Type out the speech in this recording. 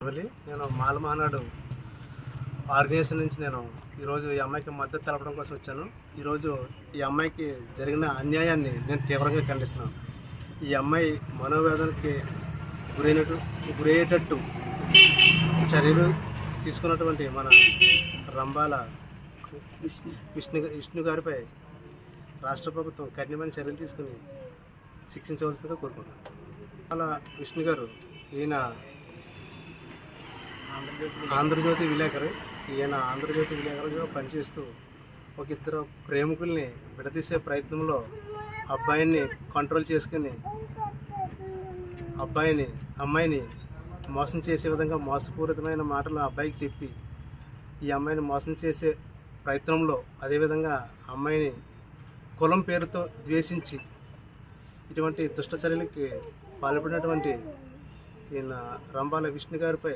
నేను మాలమహనాడు ఆర్గనైజేషన్ నుంచి నేను ఈరోజు ఈ అమ్మాయికి మద్దతు తెలపడం కోసం వచ్చాను. ఈరోజు ఈ అమ్మాయికి జరిగిన అన్యాయాన్ని నేను తీవ్రంగా ఖండిస్తున్నాను. ఈ అమ్మాయి మనోవేదనకి గురయ్యేటట్టు చర్యలు తీసుకున్నటువంటి మన రంబాల విష్ణు గారిపై రాష్ట్ర ప్రభుత్వం కఠినమైన చర్యలు తీసుకుని శిక్షించవలసిందిగా కోరుకుంటున్నాను. అలా విష్ణు గారు ఈయన ఆంధ్రజ్యోతి విలేకరు. ఈయన ఆంధ్రజ్యోతి విలేకరుగా పనిచేస్తూ ఒక ఇద్దరు ప్రేమికుల్ని విడదీసే ప్రయత్నంలో అబ్బాయిని కంట్రోల్ చేసుకుని అమ్మాయిని మోసం చేసే విధంగా మోసపూరితమైన మాటలు అబ్బాయికి చెప్పి ఈ అమ్మాయిని మోసం చేసే ప్రయత్నంలో అదేవిధంగా అమ్మాయిని కులం పేరుతో ద్వేషించి ఇటువంటి దుష్ట చర్యలకి పాల్పడినటువంటి ఈయన రంబాల విష్ణు గారిపై